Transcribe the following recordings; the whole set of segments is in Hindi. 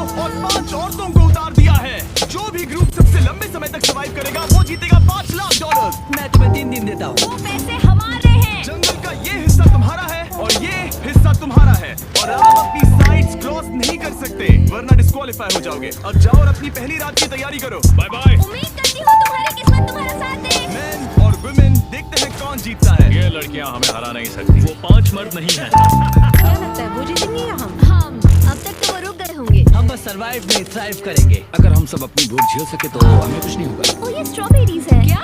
और 5 औरतों को उतार दिया है। जो भी ग्रुप सबसे लंबे समय तक सर्वाइव करेगा वो जीतेगा $5 लाख। मैं तुम्हें 3 दिन देता हूँ। वो पैसे हमारे हैं। जंगल का ये हिस्सा तुम्हारा है और ये हिस्सा तुम्हारा है और आप अपनी साइड्स क्रॉस नहीं कर सकते वरना डिस्क्वालीफाई हो जाओगे। अब जाओ और अपनी पहली रात की तैयारी करो। Bye bye. उम्मीद करती हूँ तुम्हारी किस्मत तुम्हारा साथ दे। मेन और वुमेन देखते हैं कौन जीतता है। ये लड़कियां हमें हरा नहीं सकती। वो 5 मर्द नहीं हैं। क्या लगता है वो जीतेंगे या हम? अब तक तो वो रुक गए होंगे। हम बस सर्वाइव नहीं थ्राइव करेंगे। अगर हम सब अपनी भूख झेल सके तो हमें कुछ नहीं होगा। ओ ये स्ट्रॉबेरीज है। क्या?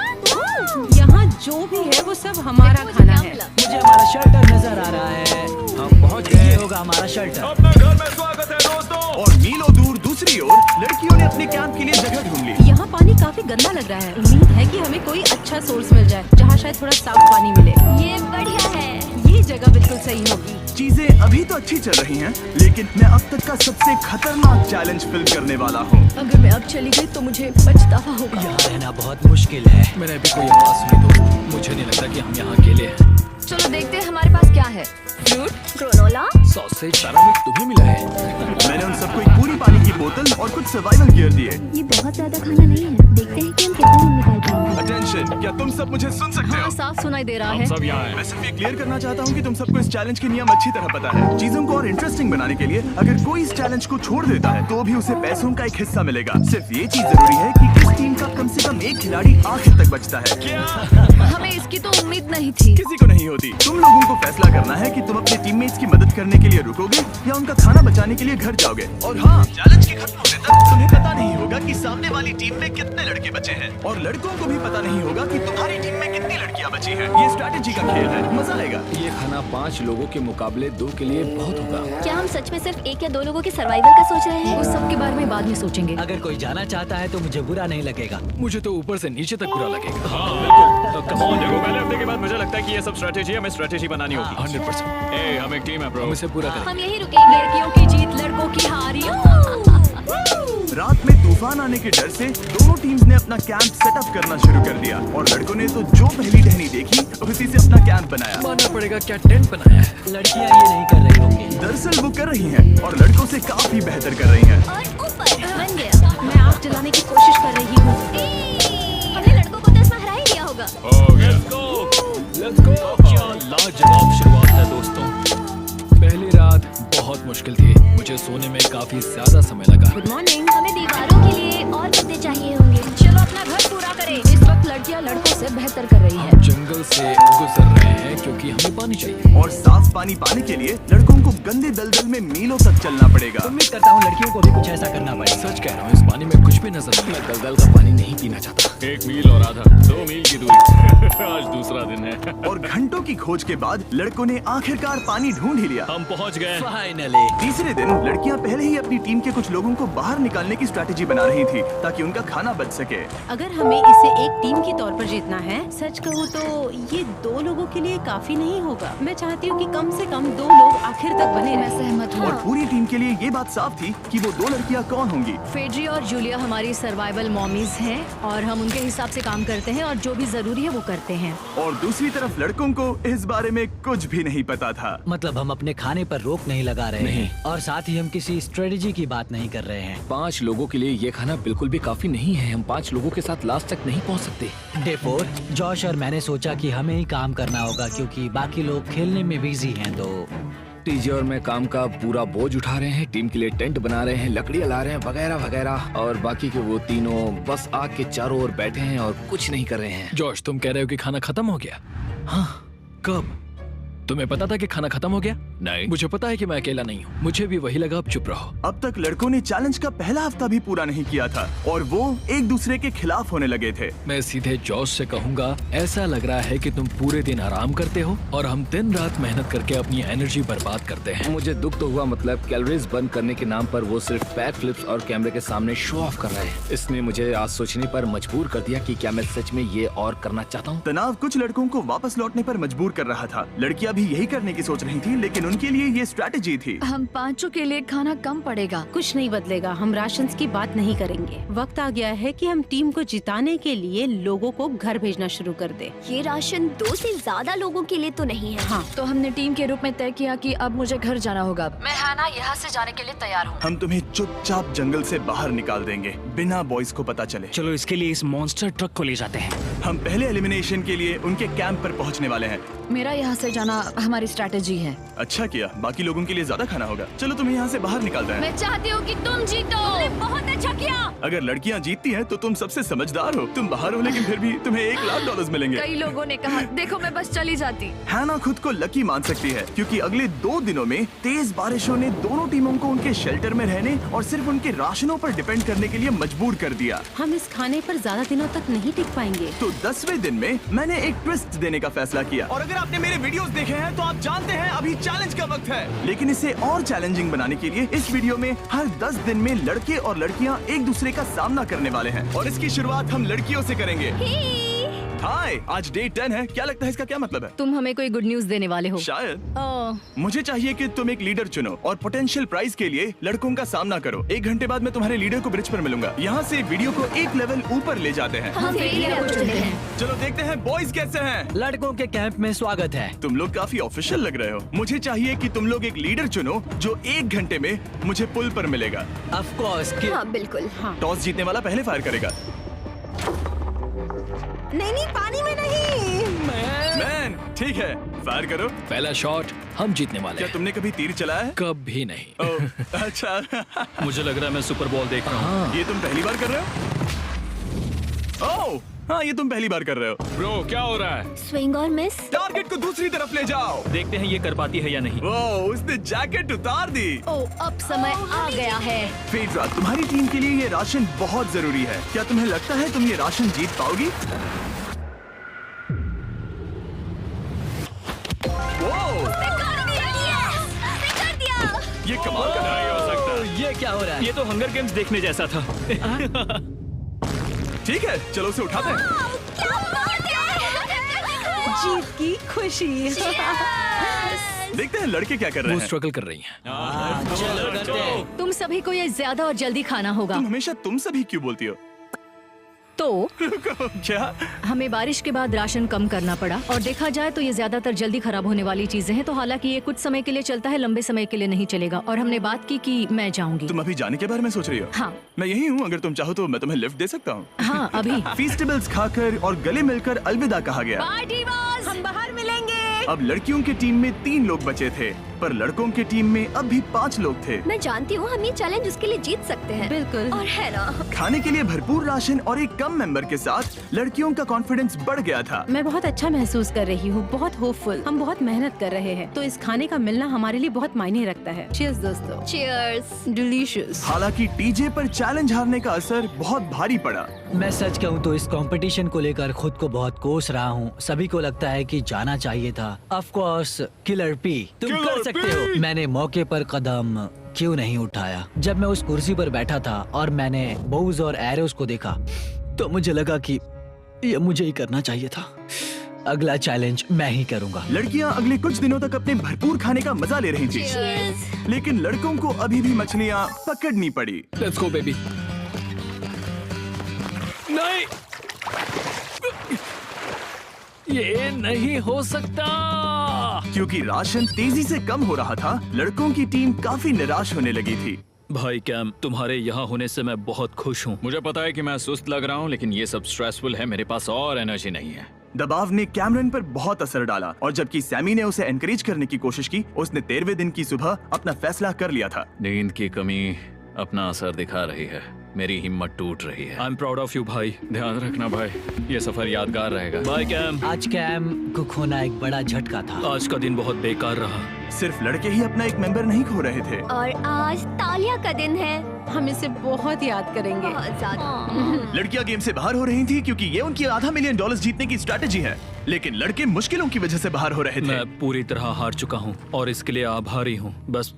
यहाँ जो भी है वो सब हमारा खाना है। मुझे हमारा शेल्टर नजर आ रहा है। हम पहुंच ये गए। होगा हमारा शेल्टर। अपने घर में स्वागत है दोस्तों। और मीलों दूर दूसरी ओर लड़कियों ने अपने कैंप के लिए जगह ढूंढ ली। यहाँ पानी काफी गंदा लग रहा है। उम्मीद है कि हमें कोई अच्छा सोर्स मिल जाए जहाँ शायद थोड़ा साफ पानी मिले। ये बढ़िया है। ये जगह बिल्कुल सही होगी। चीजें अभी तो अच्छी चल रही हैं, लेकिन मैं अब तक का सबसे खतरनाक चैलेंज फिल करने वाला हूँ। अगर मैं अब चली गई तो मुझे पछतावा होगा। यहाँ रहना बहुत मुश्किल है। मैंने अभी कोई आवाज सुनी दोस्त। मुझे नहीं लगता कि हम यहाँ अकेले हैं। चलो देखते हैं हमारे पास क्या है। Fruit, granola. सॉसेज सारा मिक्स तुम्हें मिला है। मैंने उन सबको एक पूरी पानी की बोतल और कुछ सर्वाइवल गियर दिए। ये बहुत ज्यादा खाना नहीं है। देखते हैं कि हम कितना हम निकाल पाएंगे। अटेंशन, क्या तुम सब मुझे सुन सकते हो? साफ सुनाई दे रहा हम है। सब यहाँ हैं। मैं सिर्फ ये क्लियर करना चाहता हूँ कि तुम सबको इस चैलेंज के नियम अच्छी तरह पता है। चीजों को और इंटरेस्टिंग बनाने के लिए अगर कोई इस चैलेंज को छोड़ देता है तो भी उसे पैसों का एक हिस्सा मिलेगा। सिर्फ ये चीज जरूरी है कि इस टीम का कम से कम एक खिलाड़ी आखिर तक बचता है। हमें इसकी तो उम्मीद नहीं थी। किसी को नहीं होती। तुम लोगों को फैसला करना है कि तुम अपने टीममेट्स की मदद करने के लिए रुकोगे या उनका खाना बचाने के लिए घर जाओगे। और हाँ, चैलेंज के खत्म होने तक तुम्हें पता नहीं होगा कि सामने वाली टीम में कितने लड़के बचे हैं और लड़कों को भी पता नहीं होगा कि तुम्हारी टीम में कितनी लड़कियां बची हैं। ये स्ट्रैटेजी का खेल है, मजा आएगा। ये खाना 5 लोगों के मुकाबले 2 के लिए बहुत होगा। क्या हम सच में सिर्फ 1 या 2 लोगों के सर्वाइवल का सोच रहे हैं? उस सब के बारे में बाद में सोचेंगे। अगर कोई जाना चाहता है तो मुझे बुरा नहीं लगेगा। मुझे तो ऊपर से नीचे तक बुरा लगेगा। हाँ बिल्कुल। कम ऑन देखो, पहले हफ्ते के बाद मुझे लगता है कि ये सब स्ट्रेटेजी हमें स्ट्रेटेजी बनानी होगी। 100%। ए, हम एक टीम है ब्रो। हम इसे पूरा करेंगे। हम यही रुकेंगे। लड़कियों की जीत, लड़कों की हारी। रात में तूफान आने के डर से दोनों टीम्स ने अपना कैंप सेटअप करना शुरू कर दिया और लड़कों ने तो जो पहली टहनी देखी उसी से अपना कैंप बनाया। मानना पड़ेगा, क्या टेंट बनाया है। लड़कियाँ ये नहीं कर रही होंगी। दरअसल वो कर रही हैं और लड़कों से काफी बेहतर कर रही हैं। और ऊपर बन गया। मैं आग जलाने की कोशिश कर रही हूँ। हमने लड़कों को तो इसमें हरा ही दिया होगा। हो गया। Let's go। क्या लाजवाब शुरुआत है दोस्तों। पहली रात बहुत मुश्किल थी। मुझे सोने में काफी ज्यादा समय लगा। Good morning. हमें दीवारों के लिए और पत्ते चाहिए होंगे। चलो अपना घर पूरा करें। इस वक्त लड़कियां लड़कों से बेहतर कर रही हैं। जंगल से गुजर रहे हैं क्योंकि हमें पानी चाहिए। और साफ पानी पाने के लिए लड़कों को गंदे दलदल में मीलों तक चलना पड़ेगा। उम्मीद करता हूँ लड़कियों को भी कुछ ऐसा करना पड़ेगा। सच कह रहा हूँ, इस पानी में कुछ भी नजर नहीं। मैं दलदल का पानी नहीं पीना चाहता। 1 मील और आधा, 2 मील की दूरी। आज दूसरा दिन है। और घंटों की खोज के बाद लड़कों ने आखिरकार पानी ढूंढ ही लिया। हम पहुंच गए। फाइनली। तीसरे दिन लड़कियां पहले ही अपनी टीम के कुछ लोगों को बाहर निकालने की स्ट्रैटेजी बना रही थी ताकि उनका खाना बच सके। अगर हमें इसे एक टीम के तौर पर जीतना है, सच कहूँ तो ये 2 लोगों के लिए काफी नहीं होगा। मैं चाहती हूँ कि कम से कम 2 लोग आखिर तक बने मैं रहें। सहमत हूँ। और पूरी टीम के लिए ये बात साफ थी कि वो 2 लड़कियां कौन होंगी। फेड्री और जूलिया हमारी सर्वाइवल मॉमीज हैं और हम उनके हिसाब से काम करते हैं और जो भी जरूरी है वो करते हैं। और दूसरी तरफ लड़कों को इस बारे में कुछ भी नहीं पता था। मतलब हम अपने खाने पर रोक नहीं लगा रहे नहीं। हैं और साथ ही हम किसी स्ट्रेटेजी की बात नहीं कर रहे हैं। 5 लोगों के लिए ये खाना बिल्कुल भी काफी नहीं है। हम 5 लोगों के साथ लास्ट तक नहीं पहुंच सकते। डे 4, जॉश और मैंने सोचा कि हमें ही काम करना होगा क्योंकि बाकी लोग खेलने में बिजी हैं। तो टीजे और मैं काम का पूरा बोझ उठा रहे हैं। टीम के लिए टेंट बना रहे हैं, लकड़ियां ला रहे हैं, वगैरह वगैरह। और बाकी के वो तीनों बस आग के चारों ओर बैठे हैं और कुछ नहीं कर रहे हैं। जॉश, तुम कह रहे हो कि खाना खत्म हो गया? हाँ, कब? तुम्हें पता था कि खाना खत्म हो गया? नहीं, मुझे पता है कि मैं अकेला नहीं हूँ। मुझे भी वही लगा। अब चुप रहो। अब तक लड़कों ने चैलेंज का पहला हफ्ता भी पूरा नहीं किया था और वो एक दूसरे के खिलाफ होने लगे थे। मैं सीधे जॉश से कहूंगा, ऐसा लग रहा है कि तुम पूरे दिन आराम करते हो और हम दिन रात मेहनत करके अपनी एनर्जी बर्बाद करते हैं। मुझे दुख तो हुआ, मतलब कैलोरीज बर्न करने के नाम पर वो सिर्फ बैक फ्लिप्स और कैमरे के सामने शो ऑफ कर रहे हैं। इसने मुझे आज सोचने पर मजबूर कर दिया कि क्या मैं सच में ये और करना चाहता हूँ। तनाव कुछ लड़कों को वापस लौटने पर मजबूर कर रहा था। लड़कियां अभी यही करने की सोच रही थी, लेकिन उनके लिए ये स्ट्रैटेजी थी। हम पांचों के लिए खाना कम पड़ेगा। कुछ नहीं बदलेगा, हम राशन की बात नहीं करेंगे। वक्त आ गया है कि हम टीम को जिताने के लिए लोगों को घर भेजना शुरू कर दे। ये राशन 2 से ज्यादा लोगों के लिए तो नहीं है। हाँ, तो हमने टीम के रूप में तय किया कि अब मुझे घर जाना होगा। मैं हैना यहाँ से जाने के लिए तैयार हूँ। हम तुम्हें चुपचाप जंगल से बाहर निकाल देंगे बिना बॉयज को पता चले। चलो इसके लिए इस मॉन्स्टर ट्रक को ले जाते हैं। हम पहले एलिमिनेशन के लिए उनके कैंप पर पहुंचने वाले हैं। मेरा यहाँ से जाना हमारी स्ट्रैटेजी है। अच्छा किया, बाकी लोगों के लिए ज्यादा खाना होगा। चलो तुम्हें यहाँ से बाहर निकालते हैं। मैं चाहती हूँ कि तुम जीतो। बहुत अच्छा किया। अगर लड़कियाँ जीतती हैं तो तुम सबसे समझदार हो। तुम बाहर हो लेकिन फिर भी तुम्हें $1,00,000 मिलेंगे। कई लोगों ने कहा देखो मैं बस चली जाती। हैना खुद को लकी मान सकती है क्योंकि अगले 2 दिनों में तेज बारिशों ने दोनों टीमों को उनके शेल्टर में रहने और सिर्फ उनके राशनों पर डिपेंड करने के लिए मजबूर कर दिया। हम इस खाने पर ज्यादा दिनों तक नहीं टिक पाएंगे। तो 10वें दिन में मैंने एक ट्विस्ट देने का फैसला किया। और अगर आपने मेरे वीडियोस देखे हैं तो आप जानते हैं अभी चैलेंज का वक्त है। लेकिन इसे और चैलेंजिंग बनाने के लिए इस वीडियो में हर 10 दिन में लड़के और लड़कियां एक दूसरे का सामना करने वाले हैं और इसकी शुरुआत हम लड़कियों से करेंगे। हाय, आज डे 10 है। क्या लगता है इसका क्या मतलब है? तुम हमें कोई गुड न्यूज देने वाले हो। शायद। ओह, मुझे चाहिए कि तुम एक लीडर चुनो और पोटेंशियल प्राइज के लिए लड़कों का सामना करो। 1 घंटे बाद मैं तुम्हारे लीडर को ब्रिज पर मिलूंगा। यहाँ से वीडियो को एक लेवल ऊपर ले जाते हैं। हम फेलियर को चुनते हैं। चलो देखते हैं बॉयज कैसे हैं। लड़कों के कैंप में स्वागत है। तुम लोग काफी ऑफिशियल लग रहे हो। मुझे चाहिए कि तुम लोग एक लीडर चुनो जो 1 घंटे में मुझे पुल पर मिलेगा। ऑफ कोर्स हाँ बिल्कुल। हाँ, टॉस जीतने वाला पहले फायर करेगा। नहीं पानी में नहीं। मैन, ठीक है, फायर करो। पहला शॉट हम जीतने वाले क्या हैं। तुमने कभी तीर चलाया है? कभी नहीं। ओह, अच्छा। मुझे लग रहा है मैं सुपर बॉल देख रहा हूँ। ये तुम पहली बार कर रहे हो? ओह, हाँ, ये तुम पहली बार कर रहे हो। ब्रो क्या हो रहा है? स्विंग और मिस। टारगेट को दूसरी तरफ ले जाओ। देखते हैं ये कर पाती है या नहीं। ओह, उसने जैकेट उतार दी। ओह, अब समय आ गया है। फेड्रा, तुम्हारी टीम के लिए ये राशन बहुत जरूरी है। क्या तुम्हें लगता है तुम ये राशन जीत पाओगी? ओह, ये कमाल का नहीं हो सकता। ये क्या हो रहा है? ये तो हंगर गेम्स देखने जैसा था। ठीक है, चलो उसे उठाते हैं। जीत की खुशी। देखते हैं लड़के क्या कर रहे वो हैं। स्ट्रगल कर रही हैं। चलो करते हैं। तुम सभी को ये ज्यादा और जल्दी खाना होगा। तुम हमेशा तुम सभी क्यों बोलती हो? तो क्या? हमें बारिश के बाद राशन कम करना पड़ा और देखा जाए तो ये ज्यादातर जल्दी खराब होने वाली चीजें हैं। तो हालांकि ये कुछ समय के लिए चलता है, लंबे समय के लिए नहीं चलेगा। और हमने बात की कि मैं जाऊंगी। तुम अभी जाने के बारे में सोच रही हो? हाँ मैं यही हूँ, अगर तुम चाहो तो मैं तुम्हें लिफ्ट दे सकता हूँ। हाँ, अभी। फीस्टेबल्स खाकर और गले मिलकर अलविदा कहा गया। हम बाहर मिलेंगे। अब लड़कियों की टीम में 3 लोग बचे थे, पर लड़कों की टीम में अब भी 5 लोग थे। मैं जानती हूँ हम ये चैलेंज उसके लिए जीत सकते हैं। बिल्कुल। और है ना। खाने के लिए भरपूर राशन और एक कम मेंबर के साथ लड़कियों का कॉन्फिडेंस बढ़ गया था। मैं बहुत अच्छा महसूस कर रही हूँ, बहुत होपफुल। हम बहुत मेहनत कर रहे हैं, तो इस खाने का मिलना हमारे लिए बहुत मायने रखता है। चीयर्स दोस्तों। चीयर्स। डिलीशियस। हालांकि टीजे पर चैलेंज हारने का असर बहुत भारी पड़ा। मैं सच कहूँ तो इस कंपटीशन को लेकर खुद को बहुत कोस रहा हूँ। सभी को लगता है कि जाना चाहिए था। ऑफ कोर्स किलर पी, तुम कर सकते हो। मैंने मौके पर कदम क्यों नहीं उठाया? जब मैं उस कुर्सी पर बैठा था और मैंने बोव्स और एरोस को देखा तो मुझे लगा कि ये मुझे ही करना चाहिए था। अगला चैलेंज मैं ही करूंगा। लड़कियां अगले कुछ दिनों तक अपने भरपूर खाने का मजा ले रही थी, लेकिन लड़कों को अभी भी मछलियां पकड़नी पड़ी। Let's go baby. नहीं, ये नहीं हो सकता। क्योंकि राशन तेजी से कम हो रहा था, लड़कों की टीम काफी निराश होने लगी थी। भाई कैम, तुम्हारे यहाँ होने से मैं बहुत खुश हूँ। मुझे पता है कि मैं सुस्त लग रहा हूँ, लेकिन ये सब स्ट्रेसफुल है। मेरे पास और एनर्जी नहीं है। दबाव ने कैमरन पर बहुत असर डाला और जबकि सैमी ने उसे एनकरेज करने की कोशिश की, उसने 13वें दिन की सुबह अपना फैसला कर लिया था। नींद की कमी अपना असर दिखा रही है। मेरी हिम्मत टूट रही है। I am proud of you भाई। ध्यान रखना भाई, ये सफर यादगार रहेगा। Bye cam. आज कैम को खोना एक बड़ा झटका था। आज का दिन बहुत बेकार रहा। सिर्फ लड़के ही अपना एक मेंबर नहीं खो रहे थे। और आज तालिया का दिन है। हम इसे बहुत याद करेंगे। बहुत ज्यादा। लड़कियां गेम से बाहर हो रही थी क्योंकि ये उनकी $500 मिलियन जीतने की स्ट्रैटेजी है, लेकिन लड़के मुश्किलों की वजह से बाहर हो रहे थे। मैं पूरी तरह हार चुका हूँ और इसके लिए आभारी हूँ। बस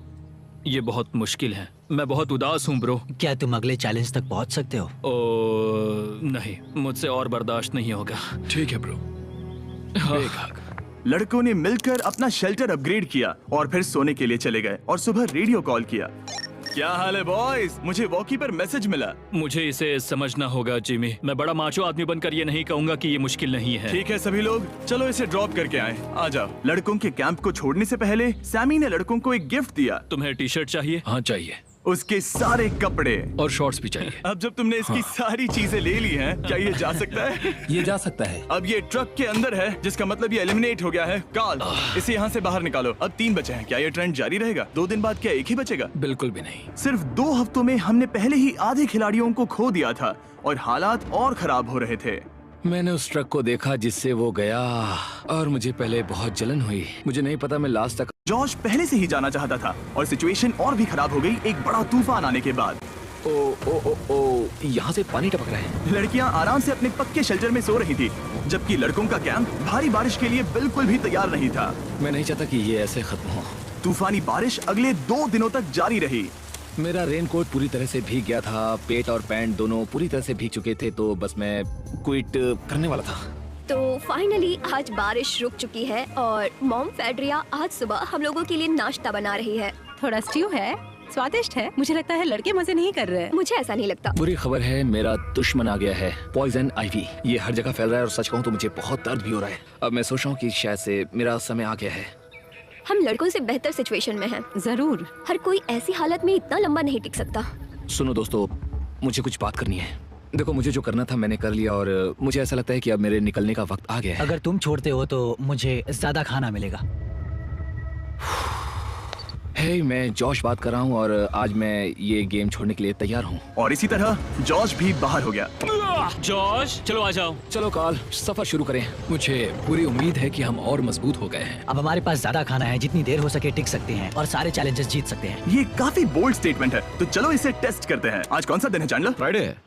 ये बहुत मुश्किल है। मैं बहुत उदास हूँ ब्रो। क्या तुम अगले चैलेंज तक पहुंच सकते हो? ओ नहीं, मुझसे और बर्दाश्त नहीं होगा। ठीक है ब्रो। लड़कों ने मिलकर अपना शेल्टर अपग्रेड किया और फिर सोने के लिए चले गए और सुबह रेडियो कॉल किया। क्या हाल है बॉयज? मुझे वॉकी पर मैसेज मिला। मुझे इसे समझना होगा जिमी। मैं बड़ा माचो आदमी बनकर ये नहीं कहूंगा कि ये मुश्किल नहीं है। ठीक है सभी लोग, चलो इसे ड्रॉप करके आए। आ जाओ। लड़कों के कैंप को छोड़ने से पहले सैमी ने लड़कों को एक गिफ्ट दिया। तुम्हें टी शर्ट चाहिए? हाँ चाहिए, उसके सारे कपड़े और शॉर्ट्स भी चाहिए। अब जब तुमने इसकी सारी चीजें ले ली हैं, क्या ये जा सकता है? ये जा सकता है। अब ये ट्रक के अंदर है, जिसका मतलब ये एलिमिनेट हो गया है। कार्ल, इसे यहाँ से बाहर निकालो। अब 3 बचे हैं। क्या ये ट्रेंड जारी रहेगा? 2 दिन बाद क्या एक ही बचेगा? बिल्कुल भी नहीं। सिर्फ 2 हफ्तों में हमने पहले ही आधे खिलाड़ियों को खो दिया था और हालात और खराब हो रहे थे। मैंने उस ट्रक को देखा जिससे वो गया और मुझे पहले बहुत जलन हुई। मुझे नहीं पता मैं लास्ट तक। जॉश पहले से ही जाना चाहता था और सिचुएशन और भी खराब हो गई एक बड़ा तूफान आने के बाद। ओ ओ ओ ओ, यहाँ से पानी टपक रहा है। लड़कियां आराम से अपने पक्के शेल्टर में सो रही थी, जबकि लड़कों का कैंप भारी बारिश के लिए बिल्कुल भी तैयार नहीं था। मैं नहीं चाहता कि ये ऐसे खत्म हो। तूफानी बारिश अगले 2 दिनों तक जारी रही। मेरा रेनकोट पूरी तरह से भीग गया था, पेट और पैंट दोनों पूरी तरह से भीग चुके थे, तो बस मैं क्विट करने वाला था। तो फाइनली आज बारिश रुक चुकी है और मॉम फेड्रिया आज सुबह हम लोगों के लिए नाश्ता बना रही है। थोड़ा स्ट्यू है, स्वादिष्ट है। मुझे लगता है लड़के मजे नहीं कर रहे हैं। मुझे ऐसा नहीं लगता। बुरी खबर है, मेरा दुश्मन आ गया है, पॉइजन आइवी। ये हर जगह फैल रहा है और सच कहूँ तो मुझे बहुत दर्द भी हो रहा है। अब मैं सोच रहा हूँ कि शायद से मेरा समय आ गया है। हम लड़कों से बेहतर सिचुएशन में हैं। जरूर। हर कोई ऐसी हालत में इतना लंबा नहीं टिक सकता। सुनो दोस्तों, मुझे कुछ बात करनी है। देखो, मुझे जो करना था मैंने कर लिया और मुझे ऐसा लगता है कि अब मेरे निकलने का वक्त आ गया है। अगर तुम छोड़ते हो तो मुझे ज्यादा खाना मिलेगा। हे, मैं जॉश बात कर रहा हूँ और आज मैं ये गेम छोड़ने के लिए तैयार हूँ। और इसी तरह जॉश भी बाहर हो गया। जॉश, चलो आ जाओ। चलो कार्ल, सफर शुरू करें। मुझे पूरी उम्मीद है कि हम और मजबूत हो गए हैं। अब हमारे पास ज्यादा खाना है, जितनी देर हो सके टिक सकते हैं और सारे चैलेंजेस जीत सकते हैं। ये काफी बोल्ड स्टेटमेंट है, तो चलो इसे टेस्ट करते हैं। आज कौन सा दिन है चैंडलर? फ्राइडे है।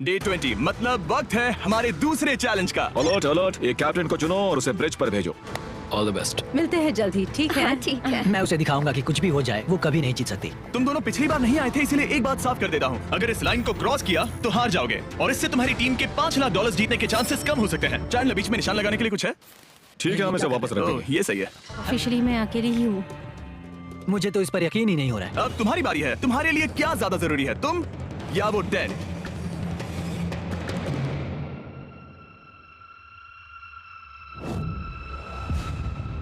डे 20, मतलब वक्त है हमारे दूसरे चैलेंज का। अलर्ट अलर्ट, एक कैप्टन को चुनो और उसे ब्रिज पर भेजो। All the best. मिलते हैं जल्द ही, ठीक है? हाँ, ठीक है। मैं उसे दिखाऊंगा कि कुछ भी हो जाए वो कभी नहीं जीत सकती। तुम दोनों पिछली बार नहीं आए थे, इसलिए एक बात साफ कर देता हूँ। अगर इस लाइन को क्रॉस किया तो हार जाओगे और इससे तुम्हारी टीम के $5 लाख जीतने के चांसेस कम हो सकते हैं। चैंडलर, बीच में निशान लगाने के लिए कुछ है? ठीक है, हम इसे वापस रख ओह, देंगे। ये सही है। ऑफिशियली मैं अकेली ही हूँ। मुझे तो इस पर यकीन ही नहीं हो रहा है। अब तुम्हारी बारी है। तुम्हारे लिए क्या ज्यादा जरूरी है, तुम या वो टेंट?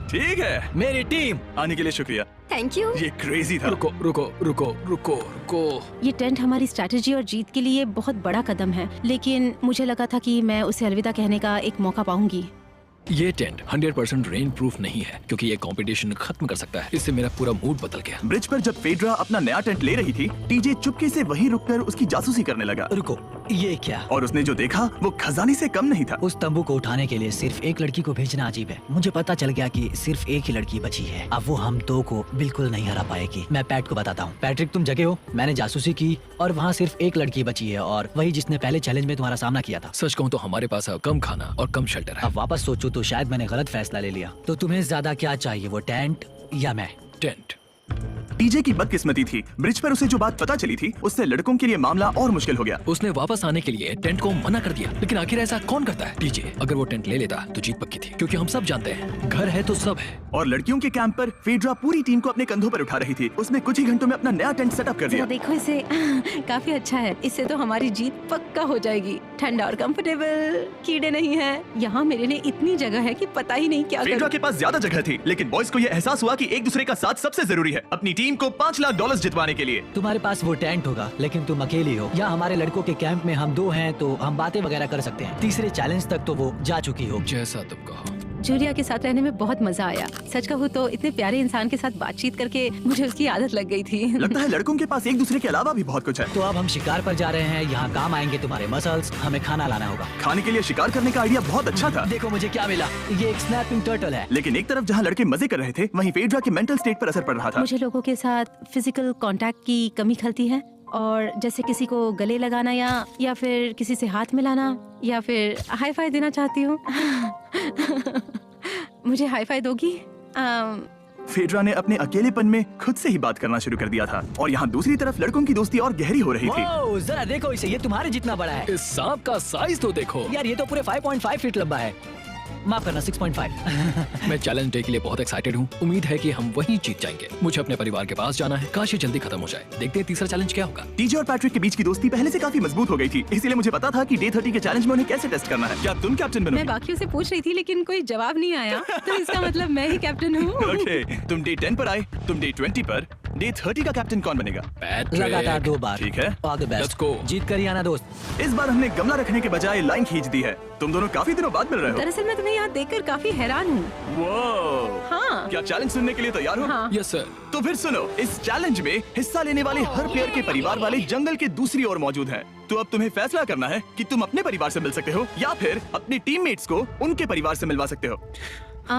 ठीक है, मेरी टीम। आने के लिए शुक्रिया। Thank you. ये क्रेजी था। रुको रुको रुको रुको रुको। ये टेंट हमारी स्ट्रैटेजी और जीत के लिए बहुत बड़ा कदम है, लेकिन मुझे लगा था कि मैं उसे अलविदा कहने का एक मौका पाऊंगी। ये टेंट 100% रेन प्रूफ नहीं है, क्योंकि ये कंपटीशन खत्म कर सकता है। इससे मेरा पूरा मूड बदल गया। ब्रिज पर जब फेड्रा अपना नया टेंट ले रही थी, टीजे चुपके से वहीं रुककर उसकी जासूसी करने लगा। रुको, ये क्या? और उसने जो देखा वो खजाने से कम नहीं था। उस तंबू को उठाने के लिए सिर्फ एक लड़की को भेजना अजीब है। मुझे पता चल गया कि सिर्फ एक ही लड़की बची है। अब वो हम 2 को बिल्कुल नहीं हरा पाएगी। मैं पैट को बताता हूँ। पैट्रिक, तुम जगे हो? मैंने जासूसी की और वहाँ सिर्फ एक लड़की बची है, और वही जिसने पहले चैलेंज में तुम्हारा सामना किया था। सच कहूँ तो हमारे पास अब कम खाना और कम शेल्टर है। अब वापस सोचो तो शायद मैंने गलत फैसला ले लिया। तो तुम्हें ज्यादा क्या चाहिए, वो टेंट या मैं? टेंट। टीजे की बदकिस्मती थी। ब्रिज पर उसे जो बात पता चली थी, उससे लड़कों के लिए मामला और मुश्किल हो गया। उसने वापस आने के लिए टेंट को मना कर दिया, लेकिन आखिर ऐसा कौन करता है? टीजे, अगर वो टेंट ले लेता तो जीत पक्की थी, क्योंकि हम सब जानते हैं घर है तो सब है। और लड़कियों के कैंप पर फेड्रा पूरी टीम को अपने कंधों पर उठा रही थी। उसने कुछ ही घंटों में अपना नया टेंट सेटअप कर दिया। जरा देखो इसे। काफी अच्छा है। इससे तो हमारी जीत पक्का हो जाएगी। ठंडा और कंफर्टेबल, कीड़े नहीं है। यहाँ मेरे लिए इतनी जगह है कि पता ही नहीं क्या फेड्रा करूं। के पास ज्यादा जगह थी, लेकिन बॉयज को यह एहसास हुआ कि एक दूसरे का साथ सबसे जरूरी है अपनी टीम को $5 लाख जितवाने के लिए। तुम्हारे पास वो टेंट होगा, लेकिन तुम अकेली हो। या हमारे लड़कों के कैंप में हम 2 हैं, तो हम बातें वगैरह कर सकते हैं। तीसरे चैलेंज तक तो वो जा चुकी हो। जैसा तुम कहो। जूलिया के साथ रहने में बहुत मजा आया। सच कहूँ तो इतने प्यारे इंसान के साथ बातचीत करके मुझे उसकी आदत लग गई थी। लगता है लड़कों के पास एक दूसरे के अलावा भी बहुत कुछ है। तो अब हम शिकार पर जा रहे हैं। यहाँ काम आएंगे तुम्हारे मसल्स। हमें खाना लाना होगा। खाने के लिए शिकार करने का आइडिया बहुत अच्छा था। देखो मुझे क्या मिला। ये एक स्नैपिंग टर्टल है। लेकिन एक तरफ जहाँ लड़के मजे कर रहे थे, वहीं फेड्रा के मेंटल स्टेट पर असर पड़ रहा था। मुझे लोगों के साथ फिजिकल कांटेक्ट की कमी खलती है, और जैसे किसी को गले लगाना या फिर किसी से हाथ मिलाना या फिर हाई फाई देना चाहती हूँ। मुझे हाई फाई दोगी? फेड्रा ने अपने अकेलेपन में खुद से ही बात करना शुरू कर दिया था, और यहाँ दूसरी तरफ लड़कों की दोस्ती और गहरी हो रही थी। वाओ, जरा देखो इसे, ये तुम्हारे जितना बड़ा है। इस सांप का साइज तो देखो। यार ये तो पूरे 5.5 फीट लंबा है। माफ करना 6.5। मैं चैलेंज डे के लिए बहुत एक्साइटेड हूँ। उम्मीद है कि हम वहीं जीत जाएंगे। मुझे अपने परिवार के पास जाना है। काश ये जल्दी खत्म हो जाए। देखते हैं तीसरा चैलेंज क्या होगा। टीजे और पैट्रिक के बीच की दोस्ती पहले से काफी मजबूत हो गई थी, इसीलिए मुझे पता था कि डे 30 के चैलेंज में उन्हें कैसे टेस्ट करना है। क्या तुम कैप्टन मैं बनोगे? बाकियों से पूछ रही थी लेकिन कोई जवाब नहीं आया, तो इसका मतलब मैं ही कैप्टन हूँ। ओके, तुम डे 10 पर आए, तुम डे 20 पर, डे 30 का कैप्टन कौन बनेगा? लगातार 2 बार। ठीक है। All the Let's best. go। जीत कर ही आना दोस्त। इस बार हमने गमला रखने के बजाय लाइन खींच दी है। तुम दोनों काफी दिनों बाद मिल रहे हो। दरअसल मैं तुम्हें यहाँ देखकर काफी हैरान हूँ। वो हाँ। क्या चैलेंज सुनने के लिए तैयार हो? हाँ। Yes sir. तो फिर सुनो, इस चैलेंज में हिस्सा लेने वाले हर प्लेयर के परिवार वाले जंगल के दूसरी ओर मौजूद हैं। तो अब तुम्हें फैसला करना है कि तुम अपने परिवार से मिल सकते हो या फिर अपने टीममेट्स को उनके परिवार से मिलवा सकते हो।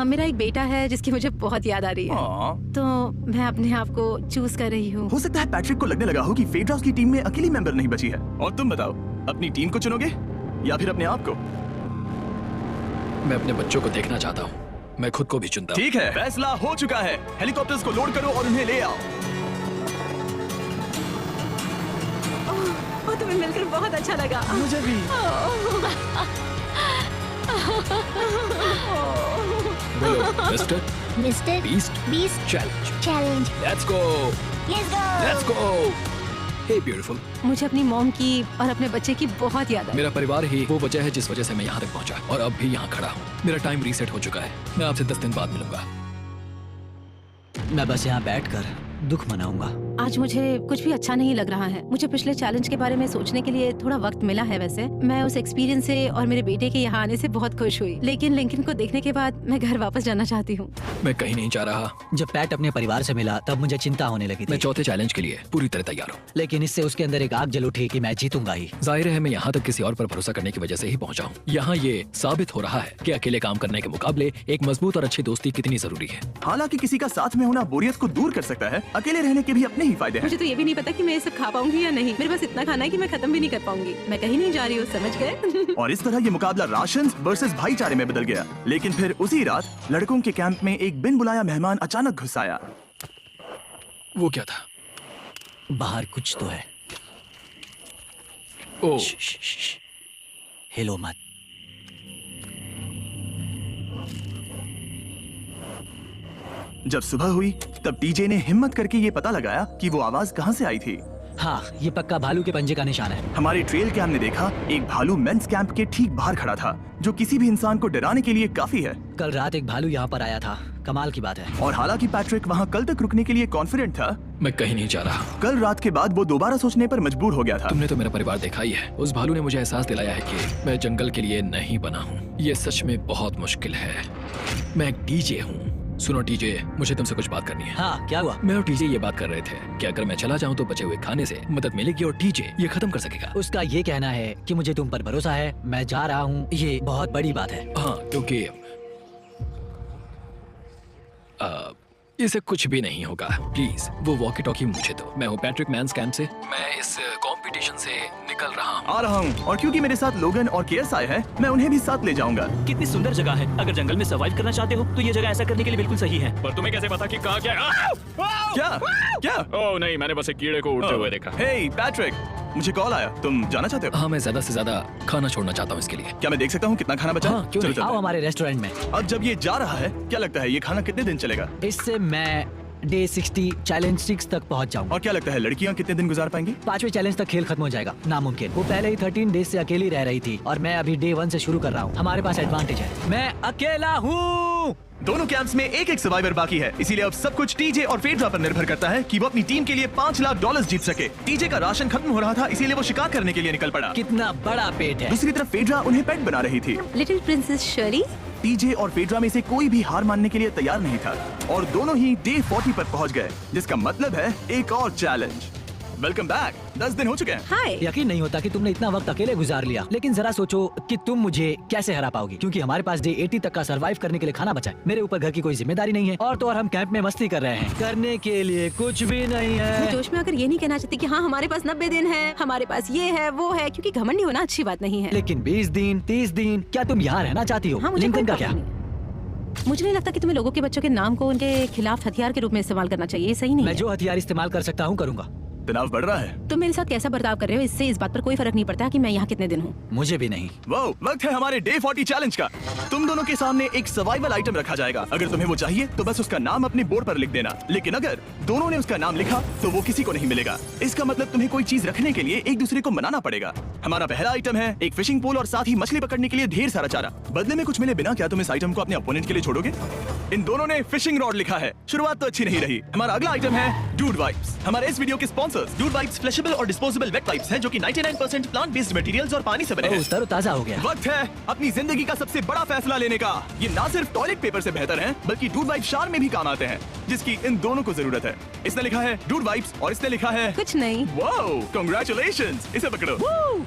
मेरा एक बेटा है जिसकी मुझे बहुत याद आ रही है, हाँ। तो मैं अपने आप को चूज कर रही हूँ। हो सकता है पैट्रिक को लगने लगा हो कि फेड्रा उसकी टीम में अकेली मेंबर नहीं बची है। और तुम बताओ, अपनी टीम को चुनोगे या फिर अपने आप को? मैं अपने बच्चों को देखना चाहता हूँ। मैं खुद को भी चुनता हूँ। ठीक है, फैसला हो चुका है। हेलीकॉप्टर्स को लोड करो और उन्हें ले आओ। ओह, तुम्हें मिलकर बहुत अच्छा लगा। मुझे भी। बोलो Mister Mister Beast Beast challenge. Challenge. Let's go. Let's go. Hey beautiful. मुझे अपनी मॉम की और अपने बच्चे की बहुत याद आई। मेरा परिवार ही वो वजह है जिस वजह से मैं यहाँ तक पहुँचा और अब भी यहाँ खड़ा हूँ। मेरा टाइम रीसेट हो चुका है। मैं आपसे 10 दिन बाद मिलूंगा। मैं बस यहाँ बैठकर दुख मनाऊंगा। आज मुझे कुछ भी अच्छा नहीं लग रहा है। मुझे पिछले चैलेंज के बारे में सोचने के लिए थोड़ा वक्त मिला है। वैसे मैं उस एक्सपीरियंस से और मेरे बेटे के यहाँ आने से बहुत खुश हुई, लेकिन लिंकन को देखने के बाद मैं घर वापस जाना चाहती हूँ। मैं कहीं नहीं जा रहा। जब पैट अपने परिवार से मिला तब मुझे चिंता होने लगी मैं थी, चौथे चैलेंज के लिए पूरी तरह तैयार हूँ। लेकिन इससे उसके अंदर एक आग जल उठी कि मैं जीतूंगा ही। जाहिर है मैं यहाँ तक किसी और पर भरोसा करने की वजह से ही पहुँचा हूँ। यहाँ ये साबित हो रहा है कि अकेले काम करने के मुकाबले एक मजबूत और अच्छी दोस्ती कितनी जरूरी है। हालांकि किसी का साथ में होना बोरियत को दूर कर सकता है, अकेले रहने के भी अपने ही फायदे हैं। मुझे तो ये भी नहीं पता कि मैं ये सब खा पाऊंगी या नहीं। मेरे पास इतना खाना है कि मैं खत्म भी नहीं कर पाऊंगी। मैं कहीं नहीं जा रही हूँ, समझ गए? और इस तरह ये मुकाबला राशन वर्सेस भाईचारे में बदल गया। लेकिन फिर उसी रात लड़कों के कैंप में एक बिन बुलाया मेहमान अचानक घुस आया। वो क्या था? बाहर कुछ तो है। ओ, हिलो मत। जब सुबह हुई तब टीजे ने हिम्मत करके ये पता लगाया कि वो आवाज कहाँ से आई थी। हाँ, ये पक्का भालू के पंजे का निशान है। हमारे ट्रेल कैम ने देखा एक भालू मेंस कैंप के ठीक बाहर खड़ा था, जो किसी भी इंसान को डराने के लिए काफी है। कल रात एक भालू यहाँ पर आया था, कमाल की बात है। और हालांकि पैट्रिक वहाँ कल तक रुकने के लिए कॉन्फिडेंट था, मैं कहीं नहीं जा रहा। कल रात के बाद वो दोबारा सोचने पर मजबूर हो गया था। तुमने तो मेरा परिवार देखा ही है। उस भालू ने मुझे एहसास दिलाया है कि मैं जंगल के लिए नहीं बना हूँ। ये सच में बहुत मुश्किल है। मैं एक डीजे हूँ। सुनो टीजे, मुझे तुमसे कुछ बात करनी है। हाँ, क्या हुआ? मैं और टीजे ये बात कर रहे थे कि अगर मैं चला जाऊं तो बचे हुए खाने से मदद मिलेगी और टीजे ये खत्म कर सकेगा। उसका ये कहना है कि मुझे तुम पर भरोसा है, मैं जा रहा हूँ। ये बहुत बड़ी बात है। हाँ, क्योंकि इसे कुछ भी नहीं होगा। प्लीज वो वॉकी टॉकी मुझे दो। मैं हूँ पैट्रिक मैंस कैंप से। मैं इस कंपटीशन से निकल रहा हूँ। आ रहा हूँ, और क्योंकि मेरे साथ लोगन और केएस आए हैं, मैं उन्हें भी साथ ले जाऊंगा। कितनी सुंदर जगह है। अगर जंगल में सर्वाइव करना चाहते हो तो ये जगह ऐसा करने के लिए बिल्कुल सही है। पर तुम्हें कैसे पता कि कहाँ क्या क्या क्या? ओह नहीं, मैंने बस एक कीड़े को उड़ते हुए देखा। हे पैट्रिक, मुझे कॉल आया, तुम जाना चाहते हो? हाँ, मैं ज्यादा से ज्यादा खाना छोड़ना चाहता हूँ इसके लिए। क्या मैं देख सकता हूँ कितना खाना बचा? हाँ, क्यों चलो नहीं? चलते आओ हैं। हमारे रेस्टोरेंट में। अब जब ये जा रहा है, क्या लगता है ये खाना कितने दिन चलेगा? इससे मैं डे 60 चैलेंज 6 तक पहुँच जाऊंगा। और क्या लगता है लड़कियाँ कितने दिन गुजार पाएंगी? 5वें चैलेंज तक खेल खत्म हो जाएगा। नामुमकिन। वो पहले ही 13 डेज से अकेली रह रही थी और मैं अभी डे 1 से शुरू कर रहा हूँ। हमारे पास एडवांटेज है, मैं अकेला हूँ। दोनों कैंप्स में एक सर्वाइवर बाकी है, इसीलिए अब सब कुछ टीजे और फेड्रा पर निर्भर करता है कि वो अपनी टीम के लिए $5 लाख जीत सके। टीजे का राशन खत्म हो रहा था, इसीलिए वो शिकार करने के लिए निकल पड़ा। कितना बड़ा पेट है। दूसरी तरफ फेड्रा उन्हें पेट बना रही थी। Little princess Shirley. टीजे और फेड्रा में से कोई भी हार मानने के लिए तैयार नहीं था और दोनों ही डे 40 पर पहुंच गए, जिसका मतलब है एक और चैलेंज। Welcome back. 10 दिन हो चुके हैं। हाय। यकीन नहीं होता कि तुमने इतना वक्त अकेले गुजार लिया, लेकिन जरा सोचो कि तुम मुझे कैसे हरा पाओगी, क्योंकि हमारे पास डे 80 तक का सरवाइव करने के लिए खाना बचा है। मेरे ऊपर घर की कोई जिम्मेदारी नहीं है और तो और हम कैंप में मस्ती कर रहे हैं। करने के लिए कुछ भी नहीं मैं है। जोश में अगर ये नहीं कहना चाहती कि हाँ हमारे पास 90 दिन है, हमारे पास ये है वो है, क्योंकि घमंडी होना अच्छी बात नहीं है। लेकिन 20 दिन 30 दिन क्या तुम यहाँ रहना चाहती हो? हाँ, मुझे लिंकन कोई का क्या? प्रॉब्लम नहीं। मुझे नहीं लगता कि तुम्हें लोगों के बच्चों के नाम को उनके खिलाफ हथियार के रूप में इस्तेमाल करना चाहिए। ये सही नहीं मैं है। जो हथियार इस्तेमाल कर सकता हूँ करूंगा। तनाव बढ़ रहा है। तुम मेरे साथ कैसा बर्ताव कर रहे हो, इससे इस बात पर कोई फर्क नहीं पड़ता कि मैं यहाँ कितने दिन हूँ। मुझे भी नहीं। वो वक्त है हमारे डे 40 चैलेंज का। तुम दोनों के सामने एक सर्वाइवल आइटम रखा जाएगा। अगर तुम्हें वो चाहिए तो बस उसका नाम अपने बोर्ड पर लिख देना, लेकिन अगर दोनों ने उसका नाम लिखा तो वो किसी को नहीं मिलेगा। इसका मतलब तुम्हें कोई चीज रखने के लिए एक दूसरे को मनाना पड़ेगा। हमारा पहला आइटम है एक फिशिंग पोल और साथ ही मछली पकड़ने के लिए ढेर सारा चारा। बदले में कुछ मिले बिना क्या तुम इस आइटम को अपने अपोनेंट के लिए छोड़ोगे? इन दोनों ने फिशिंग रॉड लिखा है। शुरुआत तो अच्छी नहीं रही। हमारा अगला आइटम है डूड वाइप्स। हमारे इस वीडियो के स्पॉन्सर्स डूड वाइप्स फ्लैशेबल और डिस्पोजेबल वेट वाइप्स हैं जो कि 99% प्लांट बेस्ड मटेरियल्स और पानी से बने हैं। तरोताजा हो गया। वक्त है अपनी जिंदगी का सबसे बड़ा फैसला लेने का। ये ना सिर्फ टॉयलेट पेपर से बेहतर हैं, बल्कि डूड वाइप शार में भी काम आते हैं, जिसकी इन दोनों को जरूरत है। इसने लिखा है डूड वाइप्स और इसने लिखा है कुछ नहीं। Wow, congratulations. इसे पकड़ो।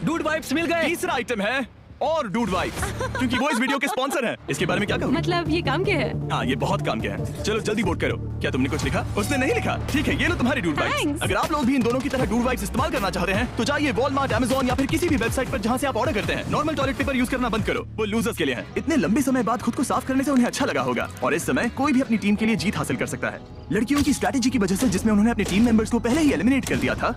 डूड वाइप्स मिल गए। तीसरा आइटम है और डूड वाइप्स, क्योंकि वो इस वीडियो के स्पॉन्सर हैं। इसके बारे में क्या कहूँ? मतलब ये काम क्या है? हाँ, ये बहुत काम के है। चलो जल्दी वोट करो। क्या तुमने कुछ लिखा? उसने नहीं लिखा। ठीक है, ये लो तुम्हारी डूड वाइप्स। Thanks. अगर आप लोग भी इन दोनों की तरह डूड वाइप्स इस्तेमाल करना चाहते हैं तो जाइए वॉलमार्ट, अमेज़न या फिर किसी भी वेबसाइट पर जहाँ से आप ऑर्डर करते हैं। नॉर्मल टॉयलेट पेपर यूज करना बंद करो, वो लूजर्स के लिए है। इतने लंबे समय बाद खुद को साफ करने से उन्हें अच्छा लगा होगा और इस समय कोई भी अपनी टीम के लिए जीत हासिल कर सकता है। लड़कियों की स्ट्रैटेजी की वजह से, जिसमें उन्होंने अपने टीम मेंबर्स को पहले ही एलिमिनेट कर दिया था,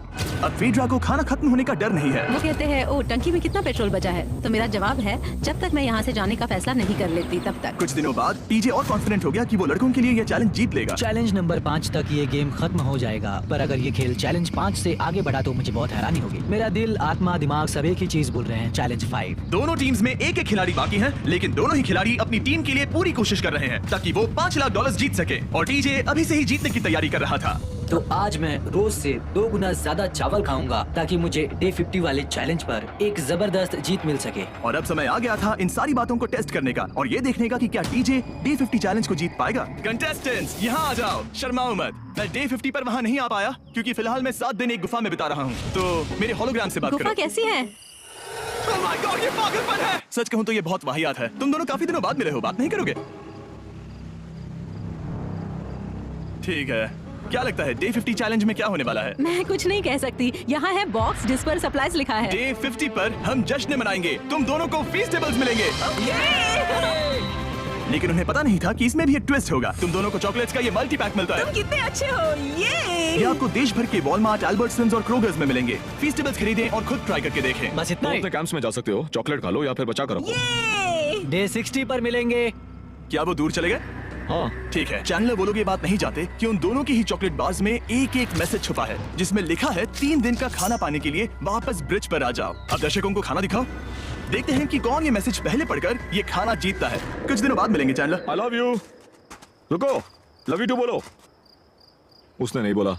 अब फेड्रा को खाना खत्म होने का डर नहीं है। वो कहते हैं ओ टंकी में कितना पेट्रोल बचा है, तो मेरा जवाब है जब तक मैं यहाँ से जाने का फैसला नहीं कर लेती तब तक। कुछ दिनों बाद टीजे और कॉन्फिडेंट हो गया कि वो लड़कों के लिए ये चैलेंज जीत लेगा। चैलेंज नंबर 5 तक ये गेम खत्म हो जाएगा, पर अगर ये खेल चैलेंज 5 से आगे बढ़ा तो मुझे बहुत हैरानी होगी। मेरा दिल, आत्मा, दिमाग सब एक ही चीज बोल रहे हैं, चैलेंज 5। दोनों टीम्स में एक एक खिलाड़ी बाकी हैं, लेकिन दोनों ही खिलाड़ी अपनी टीम के लिए पूरी कोशिश कर रहे हैं ताकि वो $5 लाख जीत सके। और टीजे अभी से ही जीतने की तैयारी कर रहा था। तो आज मैं रोज से 2 गुना ज्यादा चावल खाऊंगा ताकि मुझे डे 50 वाले चैलेंज पर एक जबरदस्त जीत मिल सके। और अब समय आ गया था इन सारी बातों को टेस्ट करने का और ये देखने का कि क्या टीजे डे 50 चैलेंज को जीत पाएगा। कंटेस्टेंट्स यहाँ आ जाओ, शर्माओ मत। मैं डे 50 पर वहाँ नहीं आ पाया क्योंकि फिलहाल मैं 7 दिन एक गुफा में बिता रहा हूँ, तो मेरे होलोग्राम से बात गुफा करो। कैसी है? Oh my God, ये पागलपन है। सच कहूँ तो ये बहुत वाहियात है। तुम दोनों काफी दिनों बाद मिले हो, बात नहीं करोगे? ठीक है, क्या लगता है डे 50 चैलेंज में क्या होने वाला है? मैं कुछ नहीं कह सकती। यहाँ है बॉक्स जिस पर सप्लाईज लिखा है। डे 50 पर हम जश्न मनाएंगे, तुम दोनों को फीस्टेबल्स मिलेंगे। लेकिन उन्हें पता नहीं था कि इसमें भी एक ट्विस्ट होगा। तुम दोनों को चॉकलेट्स का ये मल्टी पैक मिलता है। तुम कितने अच्छे हो। ये आपको देश भर के वॉलमार्ट, अल्बर्ट्सन्स और क्रोगर्स में मिलेंगे। फीस्टेबल्स खरीदें और खुद ट्राई करके देखें। बस इतना ही। कैंप्स में जा सकते हो, चॉकलेट खा लो या फिर बचा कर रखो। डे 60 पर मिलेंगे। क्या वो दूर चले गए? हाँ, ठीक है। चैनलर वो लोग ये बात नहीं चाहते कि उन दोनों की ही चॉकलेट बार्स में एक एक मैसेज छुपा है जिसमें लिखा है 3 दिन का खाना पाने के लिए वापस ब्रिज पर आ जाओ। अब दर्शकों को खाना दिखाओ, देखते हैं कि कौन ये मैसेज पहले पढ़कर ये खाना जीतता है। कुछ दिनों बाद मिलेंगे चैनलर। I love you. रुको, लव यू टू बोलो। उसने नहीं बोला।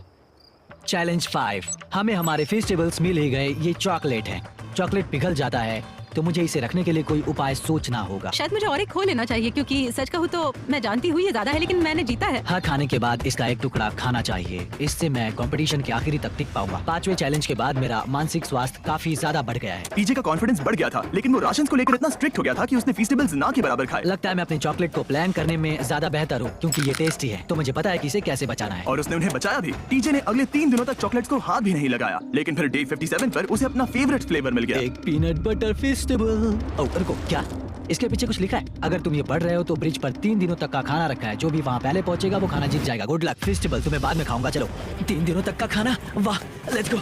चैलेंज 5, हमें हमारे फेस्टिवल्स मिल ही गए। ये चॉकलेट है। चॉकलेट पिघल जाता है तो मुझे इसे रखने के लिए कोई उपाय सोचना होगा। शायद मुझे और एक खो लेना चाहिए क्योंकि सच कहूँ तो मैं जानती हूँ ये ज्यादा है, लेकिन मैंने जीता है। हर खाने के बाद इसका एक टुकड़ा खाना चाहिए, इससे मैं कंपटीशन के आखिरी तक टिक पाऊंगा। 5वें चैलेंज के बाद मेरा मानसिक स्वास्थ्य काफी ज्यादा बढ़ गया है। टीजे का कॉन्फिडेंस बढ़ गया था, लेकिन वो राशन को लेकर इतना स्ट्रिक्ट हो गया था कि उसने फीस्टेबल्स ना के बराबर खाए। लगता है मैं अपने चॉकलेट को प्लान करने में ज्यादा बेहतर हूँ क्योंकि ये टेस्टी है, तो मुझे पता है कि इसे कैसे बचाना है। और उसने उन्हें बचाया भी। टीजे ने अगले 3 दिनों तक चॉकलेट्स को हाथ भी नहीं लगाया, लेकिन फिर डे 57 पर उसे अपना फेवरेट फ्लेवर मिल गया। एक पीनट बटर फेस्टिवल। रुको, क्या इसके पीछे कुछ लिखा है? अगर तुम ये पढ़ रहे हो तो ब्रिज पर 3 दिनों तक का खाना रखा है। जो भी वहाँ पहले पहुंचेगा वो खाना जीत जाएगा। Good luck. फेस्टिवल तुम्हें बाद में खाऊंगा। चलो, 3 दिनों तक का खाना, वाह, लेट्स गो।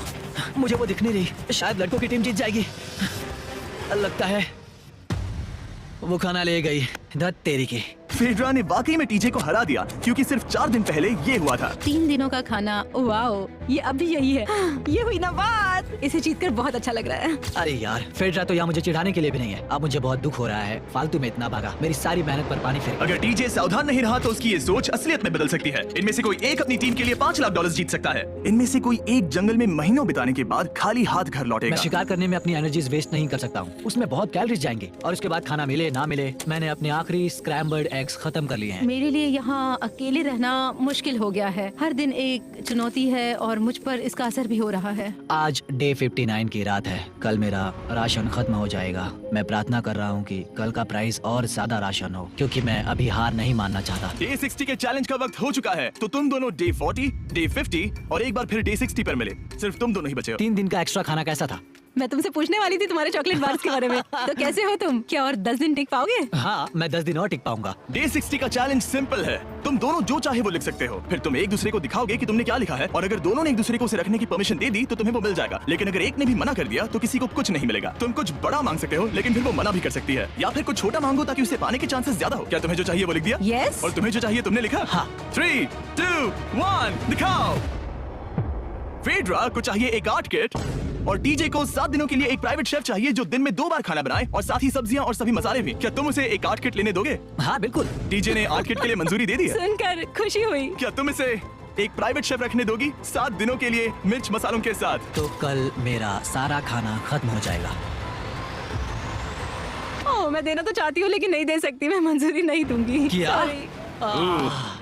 मुझे वो दिख नहीं रही, शायद लड़कों की टीम जीत जाएगी। लगता है वो खाना ले गई। धत तेरी की। फेड्रा ने वाकई में टीजे को हरा दिया क्योंकि सिर्फ 4 दिन पहले ये हुआ था। 3 दिनों का खाना, वाओ, ये अभी यही है। ये हुई ना बात। इसे जीतकर बहुत अच्छा लग रहा है। अरे यार, फेड्रा तो यहाँ मुझे चिढ़ाने के लिए भी नहीं है। अब मुझे बहुत दुख हो रहा है, फालतू में इतना भागा, मेरी सारी मेहनत पर पानी फिर। अगर टीजे सावधान नहीं रहा तो उसकी ये सोच असलियत में बदल सकती है। इनमें से कोई एक अपनी टीम के लिए $5 लाख जीत सकता है। इनमें से कोई एक जंगल में महीनों बिताने के बाद खाली हाथ घर लौटेगा। मैं शिकार करने में अपनी एनर्जीज वेस्ट नहीं कर सकता हूँ, उसमें बहुत कैलोरीज जाएंगे और उसके बाद खाना मिले ना मिले, मैंने अपने आखिरी स्क्रैम्बल्ड एग्स खत्म कर लिए हैं। मेरे लिए यहाँ अकेले रहना मुश्किल हो गया है। हर दिन एक चुनौती है और मुझ पर इसका असर भी हो रहा है। आज डे 59 की रात है। कल मेरा राशन खत्म हो जाएगा। मैं प्रार्थना कर रहा हूँ कि कल का प्राइस और ज्यादा राशन हो क्योंकि मैं अभी हार नहीं मानना चाहता। डे 60 के चैलेंज का वक्त हो चुका है, तो तुम दोनों डे 40, डे 50 और एक बार फिर डे 60 पर मिले। सिर्फ तुम दोनों ही बचे हो। 3 दिन का एक्स्ट्रा खाना कैसा था? मैं तुमसे पूछने वाली थी तुम्हारे चॉकलेट बार्स के बारे में। तो कैसे हो तुम? क्या और 10 दिन टिक पाओगे? हाँ, मैं 10 दिन और टिक पाऊंगा। डे 60 का चैलेंज सिंपल है। तुम दोनों जो चाहे वो लिख सकते हो। फिर तुम एक दूसरे को दिखाओगे कि तुमने क्या लिखा है, और अगर दोनों ने एक दूसरे को उसे रखने की परमिशन दे दी तो तुम्हें वो मिल जाएगा। लेकिन अगर एक ने भी मना कर दिया तो किसी को कुछ नहीं मिलेगा। तुम कुछ बड़ा मांग सकते हो, लेकिन फिर वो मना भी कर सकती है, या फिर कुछ छोटा मांगो ताकि उसे पाने के चांसेस ज्यादा हो। क्या तुम्हें जो चाहिए वो लिख दिया? Yes। और तुम्हें जो चाहिए तुमने लिखा? हाँ। 3, 2, 1 दिखाओ। फेड्रा को चाहिए एक आर्ट किट, और डीजे को 7 दिनों के लिए एक प्राइवेट शेफ चाहिए जो दिन में 2 बार खाना बनाए, और साथ ही सब्जियां और सभी मसाले भी। क्या तुम उसे एक आर्ट किट लेने दोगे? हाँ बिल्कुल। डीजे ने आर्ट किट के लिए मंजूरी दे दी है। सुनकर खुशी हुई। क्या तुम इसे एक प्राइवेट शेफ रखने दोगी 7 दिनों के लिए मिर्च मसालों के साथ? तो कल मेरा सारा खाना खत्म हो जाएगा। ओह, मैं देना तो चाहती हूँ लेकिन नहीं दे सकती। मैं मंजूरी नहीं दूंगी। क्या? Sorry।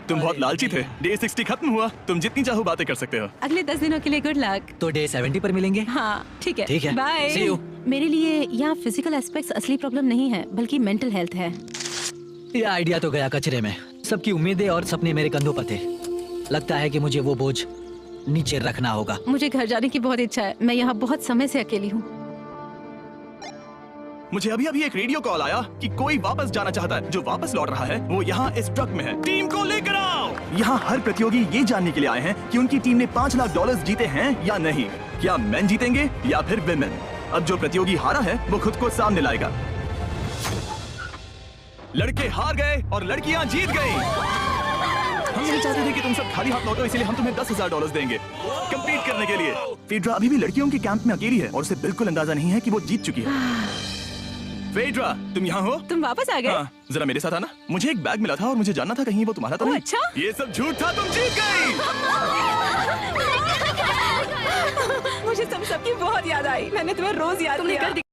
तुम बहुत लालची थे। डे 60 खत्म हुआ, तुम जितनी चाहो बातें कर सकते हो। अगले 10 दिनों के लिए गुड लक। तो डे 70 पर मिलेंगे। हाँ ठीक है। ठीक है। बाय। See you। मेरे लिए यहाँ फिजिकल एस्पेक्ट्स असली प्रॉब्लम नहीं है, बल्कि मेंटल हेल्थ है। ये आइडिया तो गया कचरे में। सबकी उम्मीदें और सपने मेरे कंधों पर थे। लगता है कि मुझे वो बोझ नीचे रखना होगा। मुझे घर जाने की बहुत इच्छा है। मैं यहाँ बहुत समय से अकेली हूँ। मुझे अभी अभी एक रेडियो कॉल आया कि कोई वापस जाना चाहता है। जो वापस लौट रहा है वो यहाँ इस ट्रक में है। टीम को लेकर आओ। यहाँ हर प्रतियोगी ये जानने के लिए आए हैं कि उनकी टीम ने $5 लाख जीते हैं या नहीं। क्या मेन जीतेंगे या फिर विमेन? अब जो प्रतियोगी हारा है वो खुद को सामने लाएगा। लड़के हार गए और लड़कियां जीत गई। हम नहीं चाहते थे कि तुम सब खाली हाथ लौटो, इसलिए हम तुम्हें $10,000 देंगे कंप्लीट करने के लिए। फेड्रा अभी भी लड़कियों के कैंप में अकेली है और उसे बिल्कुल अंदाजा नहीं है कि वो जीत चुकी है। फेड्रा, तुम यहाँ हो? तुम वापस आ गए? हाँ, जरा मेरे साथ आना। मुझे एक बैग मिला था और मुझे जानना था कहीं वो तुम्हारा तो ओह, नहीं। अच्छा? ये सब झूठ था, तुम जीत गई। मुझे सबकी बहुत याद आई। मैंने तुम्हें रोज याद किया।